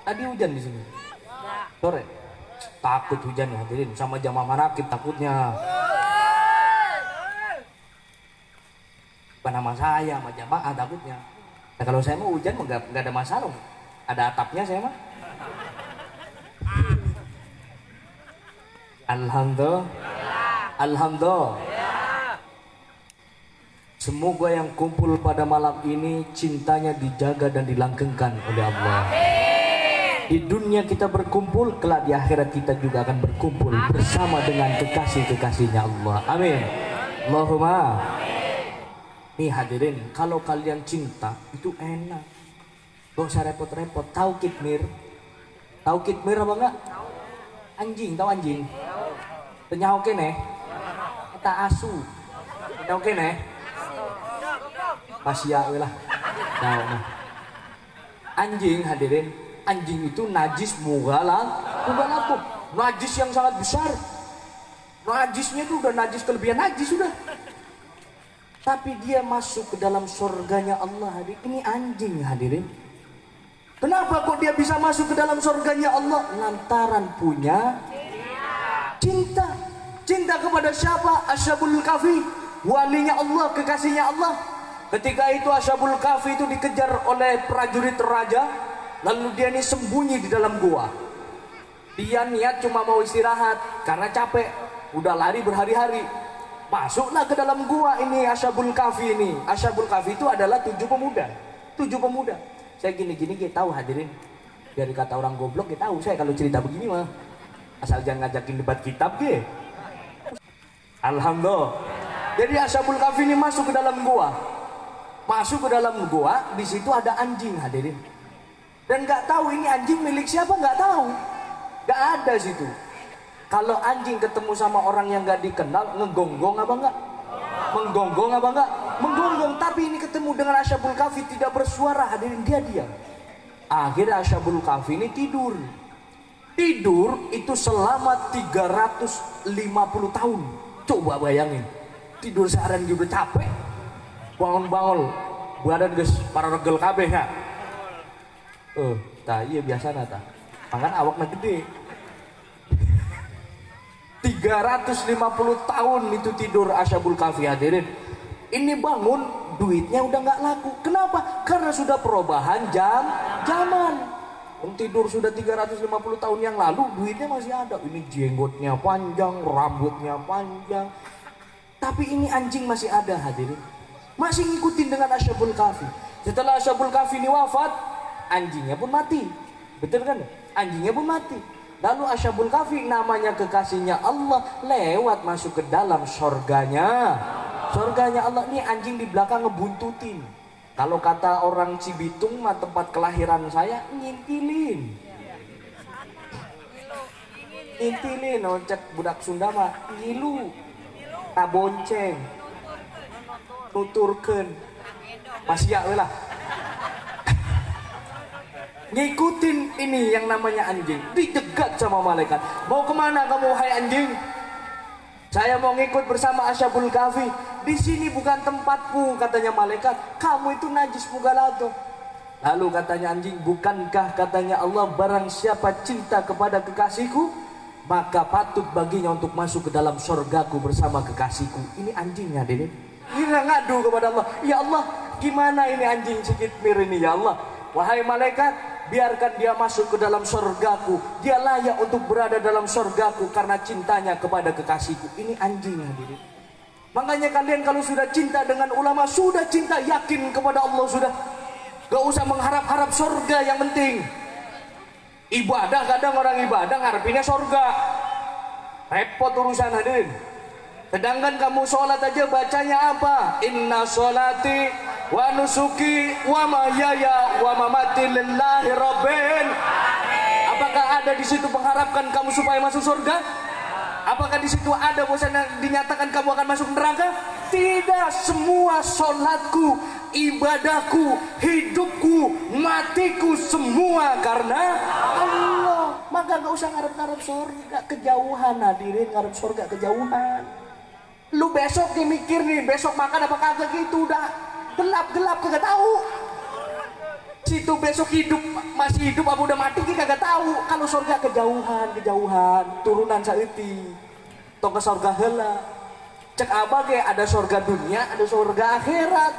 Tadi hujan di sini. Sore. Takut hujan ya hadirin, sama jamaah manakib takutnya. Bukan nama saya, sama jamaah takutnya. Nah, kalau saya mau hujan nggak ada masalah. Ada atapnya saya mah. Alhamdulillah. Alhamdulillah. Semoga yang kumpul pada malam ini cintanya dijaga dan dilanggengkan oleh Allah. Di dunia kita berkumpul, kelak di akhirat kita juga akan berkumpul bersama dengan kekasih-kekasihnya Allah. Amin. Allahumma. Nih hadirin, kalau kalian cinta itu enak. Gak usah repot-repot. Tahu kitmir? Tahu kitmir apa enggak? Anjing, tahu anjing? Tanya oke nih? Kita asu. Tanya oke nih? Pasya lah. Nah, anjing hadirin. Anjing itu najis mughalaqah, najis yang sangat besar. Najisnya itu udah najis kelebihan najis sudah. Tapi dia masuk ke dalam surganya Allah hadirin. Ini anjing hadirin. Kenapa kok dia bisa masuk ke dalam surganya Allah? Lantaran punya cinta. Cinta kepada siapa? Ashabul Kahfi, walinya Allah, kekasihnya Allah. Ketika itu Ashabul Kahfi itu dikejar oleh prajurit raja. Lalu dia ini sembunyi di dalam gua. Dia niat cuma mau istirahat karena capek, udah lari berhari-hari. Masuklah ke dalam gua ini Ashabul Kahfi ini. Ashabul Kahfi itu adalah 7 pemuda. 7 pemuda. Saya gini-gini kita tahu hadirin. Dari kata orang goblok kita tahu saya kalau cerita begini mah. Asal jangan ngajakin debat kitab ge. Alhamdulillah. Jadi Ashabul Kahfi ini masuk ke dalam gua. Masuk ke dalam gua, di situ ada anjing hadirin. Dan nggak tahu ini anjing milik siapa, nggak tahu, nggak ada situ. Kalau anjing ketemu sama orang yang nggak dikenal, ngegonggong apa enggak? Menggonggong apa enggak? Menggonggong. Tapi ini ketemu dengan Ashabul Kahfi tidak bersuara hadirin, dia diam. Akhirnya Ashabul Kahfi ini tidur. Tidur itu selama 350 tahun. Coba bayangin, tidur seharian juga capek, bangun-bangun, badan guys para regel kabeh ya. Iya biasa nata. Makan awaknya gede. 350 tahun itu tidur Ashabul Kahfi hadirin. Ini bangun duitnya udah nggak laku. Kenapa? Karena sudah perubahan zaman. Tidur sudah 350 tahun yang lalu duitnya masih ada. Ini jenggotnya panjang, rambutnya panjang. Tapi ini anjing masih ada hadirin. Masih ngikutin dengan Ashabul Kahfi. Setelah Ashabul Kahfi ini wafat, anjingnya pun mati. Betul kan? Anjingnya pun mati. Lalu Ashabul Kahfi namanya kekasihnya Allah lewat masuk ke dalam surganya. Surganya Allah. Ini anjing di belakang ngebuntutin. Kalau kata orang Cibitung mah tempat kelahiran saya, ngintilin. Ngintilin, cek budak Sunda mah ngilu. Tabonceng. Nuturkeun. Masya Allah. Ngikutin ini yang namanya anjing, dijegat sama malaikat. Mau kemana kamu hai anjing? Saya mau ngikut bersama Ashabul Kahfi. Di sini bukan tempatku katanya malaikat. Kamu itu najis mughalaqah. Lalu katanya anjing, bukankah katanya Allah barang siapa cinta kepada kekasihku maka patut baginya untuk masuk ke dalam surgaku bersama kekasihku. Ini anjingnya Dede. Ini ngadu kepada Allah. Ya Allah, gimana ini anjing sikit mir ini ya Allah? Wahai malaikat, biarkan dia masuk ke dalam surgaku. Dia layak untuk berada dalam surgaku karena cintanya kepada kekasihku. Ini anjingnya hadirin. Makanya kalian kalau sudah cinta dengan ulama, sudah cinta yakin kepada Allah sudah. Gak usah mengharap-harap surga yang penting. Ibadah kadang orang ibadah ngarepinnya surga. Repot urusan hadirin. Sedangkan kamu sholat aja bacanya apa? Inna sholati wa nusuki wa mahyaya wa mamati lillahi rabbil. Apakah ada di situ mengharapkan kamu supaya masuk surga? Apakah di situ ada bosan yang dinyatakan kamu akan masuk neraka? Tidak, semua sholatku, ibadahku, hidupku, matiku semua karena Allah. Maka gak usah ngarep-ngarep surga kejauhan hadirin, ngarep surga kejauhan. Lu besok nih mikir nih, besok makan apa kagak gitu, udah gelap-gelap kagak tahu. Situ besok hidup, masih hidup apa udah mati kita kagak tahu. Kalau surga kejauhan turunan saeuti tong ke surga heula. Cek abah ge ada surga dunia, ada surga akhirat.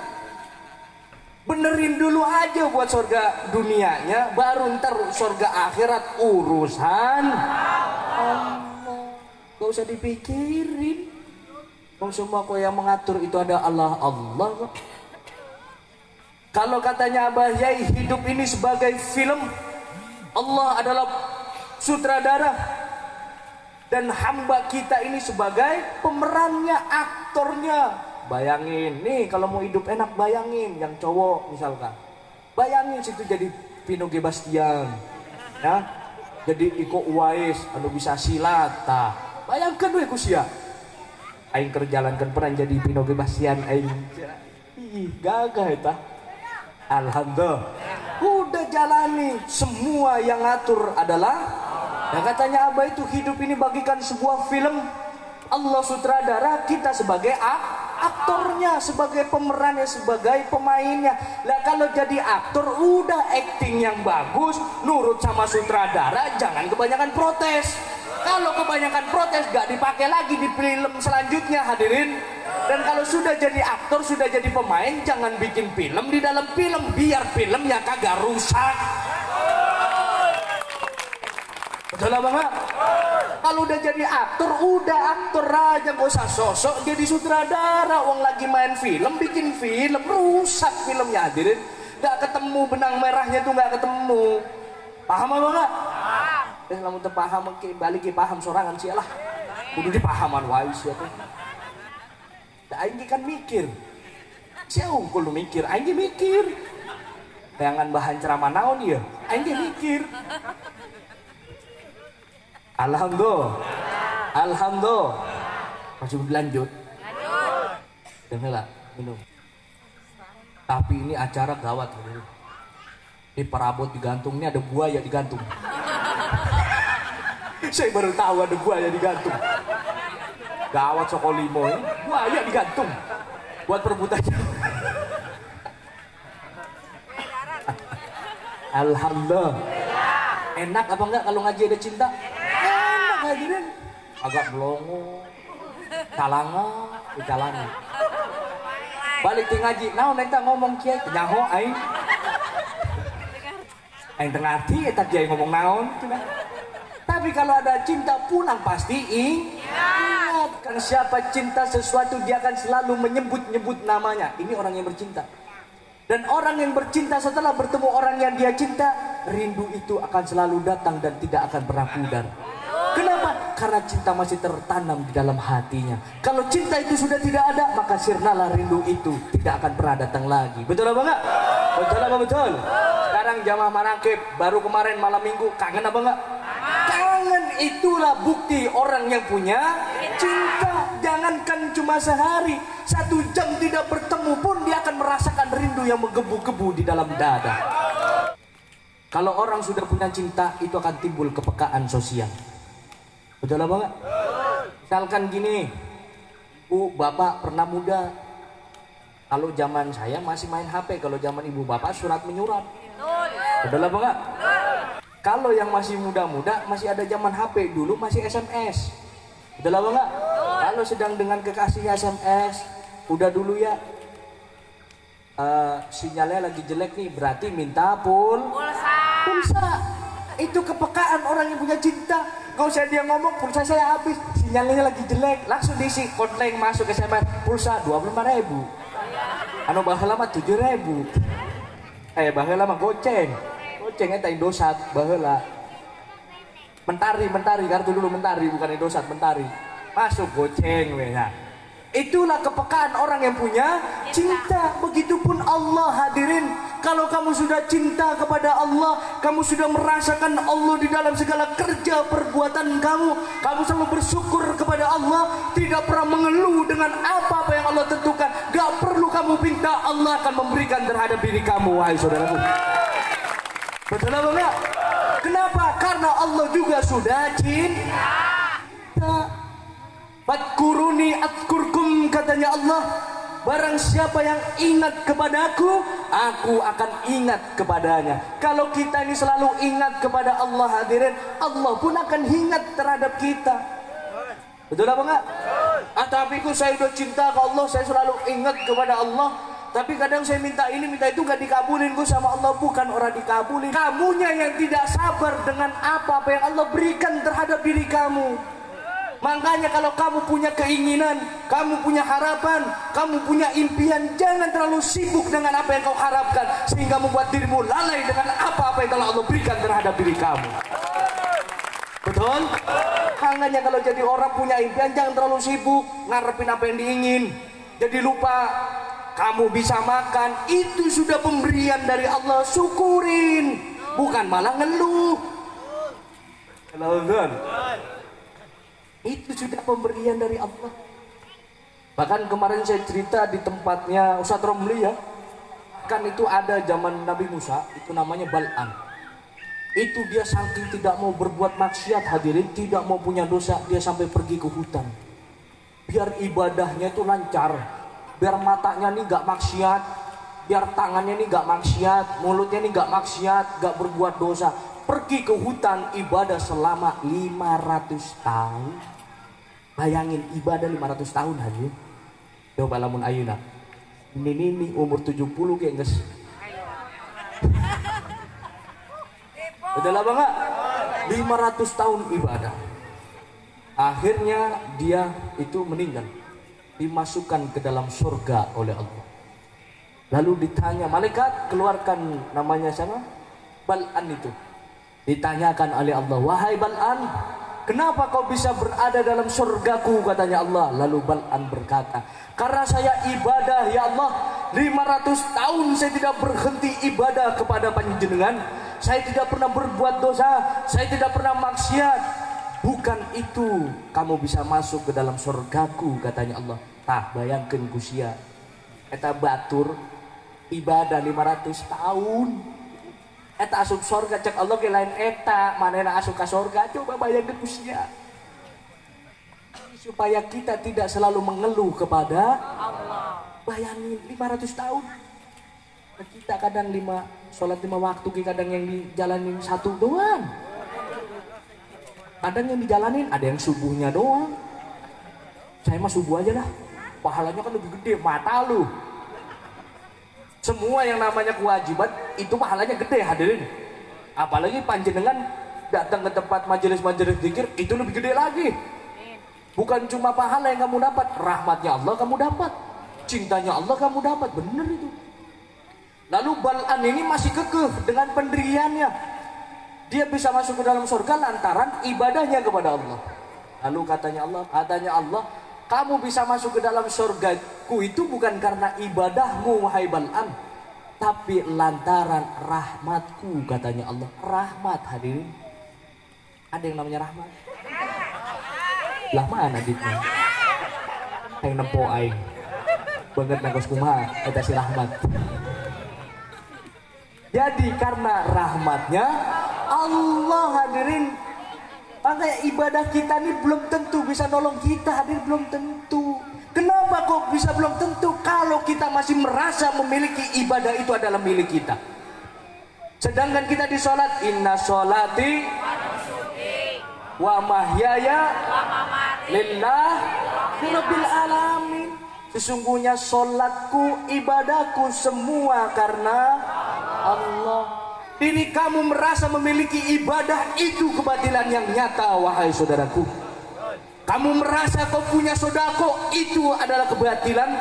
Benerin dulu aja buat surga dunianya, baru ntar surga akhirat urusan Allah. Gak usah dipikirin. Semua kok yang mengatur itu ada Allah. Kalau katanya Abah Yai, hidup ini sebagai film, Allah adalah sutradara dan hamba kita ini sebagai pemerannya, aktornya. Bayangin nih, kalau mau hidup enak bayangin yang cowok misalkan, bayangin situ jadi Vino G. Bastian, ya, jadi Iko Uwais, anu bisa silat, bayangkan dulu kusia. Aing kerjalankan peran jadi Vino G. Bastian, aing, gagah eta. Alhamdulillah, udah jalani. Semua yang ngatur adalah, yang katanya Abah itu hidup ini bagikan sebuah film. Allah sutradara, kita sebagai aktornya, sebagai pemerannya, sebagai pemainnya. Lah kalau jadi aktor udah acting yang bagus, nurut sama sutradara, jangan kebanyakan protes. Kalau kebanyakan protes gak dipakai lagi di film selanjutnya, hadirin. Dan kalau sudah jadi aktor, sudah jadi pemain, jangan bikin film di dalam film, biar filmnya kagak rusak. Betul apa enggak? Kalau udah jadi aktor, udah aktor aja, gak usah sosok jadi sutradara. Wong lagi main film, bikin film, rusak filmnya, hadirin. Gak ketemu benang merahnya tuh, gak ketemu. Paham apa enggak? Lamun teu paham balik paham sorangan sialah. Kudu dipahaman wae sia teh. Da aing kan mikir. Sia unggul mikir, aing mikir. Bayangan bahan ceramah naon ieu? Aing mikir. Alhamdulillah. Masih lanjut. Dengarlah, minum. Tapi ini acara gawat. Ini perabot digantung, ini ada buaya digantung. Saya baru tahu ada buaya digantung. Gawat Sokolimo ini, buaya digantung buat perebutannya. Alhamdulillah. Enak apa enggak kalau ngaji ada cinta? Enak hadirin. Agak belongo, calanga. Balik ti ngaji, naon eta ngomong kiai nyaho aing. Aing teu ngarti eta kiai ngomong naon cenah. Tapi kalau ada cinta pulang pasti ingat. Kan siapa cinta sesuatu dia akan selalu menyebut-nyebut namanya. Ini orang yang bercinta. Dan orang yang bercinta setelah bertemu orang yang dia cinta, rindu itu akan selalu datang dan tidak akan pernah pudar. Kenapa? Karena cinta masih tertanam di dalam hatinya. Kalau cinta itu sudah tidak ada, maka sirnalah rindu itu tidak akan pernah datang lagi. Betul apa enggak? Betul apa betul? Sekarang jamaah Manaqib baru kemarin malam minggu, kangen apa enggak? Kangen, itulah bukti orang yang punya cinta. Jangankan cuma sehari, 1 jam tidak bertemu pun dia akan merasakan rindu yang menggebu-gebu di dalam dada. Kalau orang sudah punya cinta, itu akan timbul kepekaan sosial. Betul apa enggak? Misalkan gini, Bu, Bapak pernah muda. Kalau zaman saya masih main HP, kalau zaman ibu bapak surat menyurat. Betul apa enggak? Kalau yang masih muda-muda masih ada zaman HP, dulu masih SMS. Betul apa enggak? Kalau sedang dengan kekasihnya SMS, udah dulu ya. Sinyalnya lagi jelek nih, berarti minta pulsa. Itu kepekaan orang yang punya cinta. Gak usah dia ngomong pulsa saya habis, sinyalnya lagi jelek, langsung diisi kontleng masuk ke SMS, pulsa 25.000. Anu baheula mah 7.000. Baheula mah goceng eta Indosat baheula. Mentari kartu dulu mentari, bukan Indosat, mentari. Masuk goceng we. Nah, itulah kepekaan orang yang punya cinta. Begitupun Allah, hadirin. Kalau kamu sudah cinta kepada Allah, kamu sudah merasakan Allah di dalam segala kerja perbuatan kamu, kamu selalu bersyukur kepada Allah, tidak pernah mengeluh dengan apa yang Allah tentukan. Gak perlu kamu minta, Allah akan memberikan terhadap diri kamu, wahai saudaraku. Betul apa enggak? Kenapa? Karena Allah juga sudah cinta. Fadkuruni adkurkum, katanya Allah. barang siapa yang ingat kepadaku, aku akan ingat kepadanya. Kalau kita ini selalu ingat kepada Allah hadirin, Allah pun akan ingat terhadap kita. Betul apa enggak? Tapi saya udah cinta ke Allah, saya selalu ingat kepada Allah, tapi kadang saya minta ini minta itu nggak dikabulin sama Allah. Bukan orang dikabulin, kamunya yang tidak sabar dengan apa yang Allah berikan terhadap diri kamu. Makanya kalau kamu punya keinginan, kamu punya harapan, kamu punya impian, jangan terlalu sibuk dengan apa yang kau harapkan sehingga membuat dirimu lalai dengan apa yang telah Allah berikan terhadap diri kamu. Betul? Makanya kalau jadi orang punya impian, jangan terlalu sibuk ngarepin apa yang diingin. Jadi lupa kamu bisa makan, itu sudah pemberian dari Allah, syukurin, bukan malah ngeluh. Kan? Itu sudah pemberian dari Allah. Bahkan kemarin saya cerita di tempatnya Ustadz Romli ya, kan itu ada zaman Nabi Musa, itu namanya Bal'am. Itu dia saking tidak mau berbuat maksiat hadirin, tidak mau punya dosa, dia sampai pergi ke hutan biar ibadahnya itu lancar, biar matanya nih gak maksiat, biar tangannya nih gak maksiat, mulutnya nih gak maksiat, gak berbuat dosa. Pergi ke hutan ibadah selama 500 tahun. Bayangin ibadah 500 tahun hadirin. Coba lamun ayuna ini umur 70 kayak guys. Betul apa enggak? 500 tahun ibadah. Akhirnya dia itu meninggal, dimasukkan ke dalam surga oleh Allah. Lalu ditanya malaikat, keluarkan namanya siapa? Bal'an itu. Ditanyakan oleh Allah, wahai Bal'an, kenapa kau bisa berada dalam surgaku, katanya Allah. Lalu Bal'an berkata, karena saya ibadah ya Allah, 500 tahun saya tidak berhenti ibadah kepada panjenengan. Saya tidak pernah berbuat dosa, saya tidak pernah maksiat. Bukan itu kamu bisa masuk ke dalam surgaku, katanya Allah. Tah bayangkan kusia eta batur ibadah 500 tahun. Eta asup surga cek Allah ke lain eta, manehna asup ka surga. Coba bayangkan kusia. Supaya kita tidak selalu mengeluh kepada Allah. Bayangin 500 tahun. Kita kadang sholat 5 waktu, kadang yang dijalanin 1 doang. Kadang yang dijalanin ada yang subuhnya doang. Saya mah subuh aja dah, pahalanya kan lebih gede, mata lu. Semua yang namanya kewajiban itu pahalanya gede hadirin. Apalagi panjenengan datang ke tempat majelis-majelis zikir, itu lebih gede lagi. Bukan cuma pahala yang kamu dapat, rahmatnya Allah kamu dapat, cintanya Allah kamu dapat, bener itu. Lalu Bal'an ini masih kekeh dengan pendiriannya. Dia bisa masuk ke dalam surga lantaran ibadahnya kepada Allah. Lalu katanya Allah, kamu bisa masuk ke dalam surgaku itu bukan karena ibadahmu wahai Bal'an, tapi lantaran rahmatku, katanya Allah. Rahmat hadirin. Ada yang namanya rahmat? Lah mana ditnya? Yang nempo aing. Banget nangos kumaha eta si rahmat. Jadi karena rahmatnya Allah hadirin, makanya ibadah kita ini belum tentu bisa nolong kita hadirin, belum tentu. Kenapa kok bisa belum tentu? Kalau kita masih merasa memiliki ibadah itu adalah milik kita. Sedangkan kita di sholat, inna sholati wa mahyaya lillah rabbil alamin. Sesungguhnya sholatku, ibadahku semua karena Allah. Diri kamu merasa memiliki ibadah itu kebatilan yang nyata wahai saudaraku. Kamu merasa kau punya sodako, itu adalah kebatilan.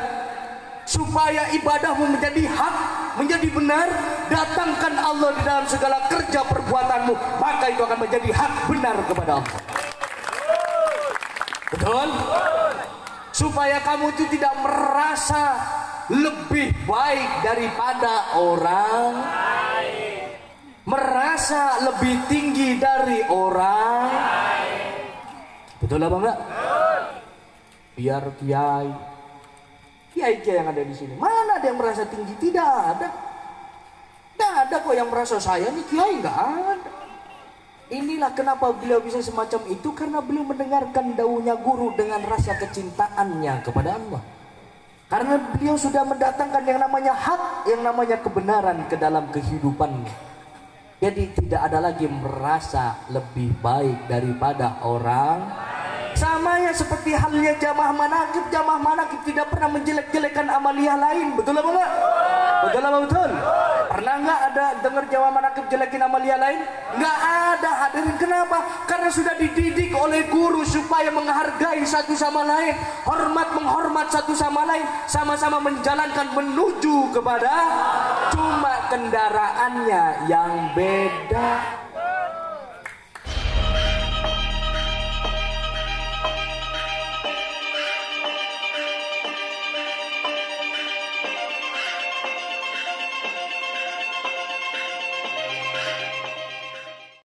Supaya ibadahmu menjadi hak, menjadi benar, datangkan Allah di dalam segala kerja perbuatanmu, maka itu akan menjadi hak benar kepada Allah. Betul? Supaya kamu itu tidak merasa lebih baik daripada orang, merasa lebih tinggi dari orang. Betul apa enggak? Biar kiai yang ada di sini, mana ada yang merasa tinggi? Tidak ada. Tidak ada kok yang merasa saya nih kiai, nggak ada. Inilah kenapa beliau bisa semacam itu, karena beliau mendengarkan daunya guru dengan rasa kecintaannya kepada Allah. Karena beliau sudah mendatangkan yang namanya hak, yang namanya kebenaran ke dalam kehidupan. Jadi tidak ada lagi merasa lebih baik daripada orang. Samanya seperti halnya jamaah manakib tidak pernah menjelek-jelekan amaliyah lain. Betul apa enggak? Betul apa betul? Pernah enggak ada dengar jamaah manakib jelekin amaliyah lain? Enggak ada, hadirin. Kenapa? Karena sudah dididik oleh guru supaya menghargai satu sama lain, menghormat satu sama lain, sama-sama menjalankan menuju kepada, cuma kendaraannya yang beda.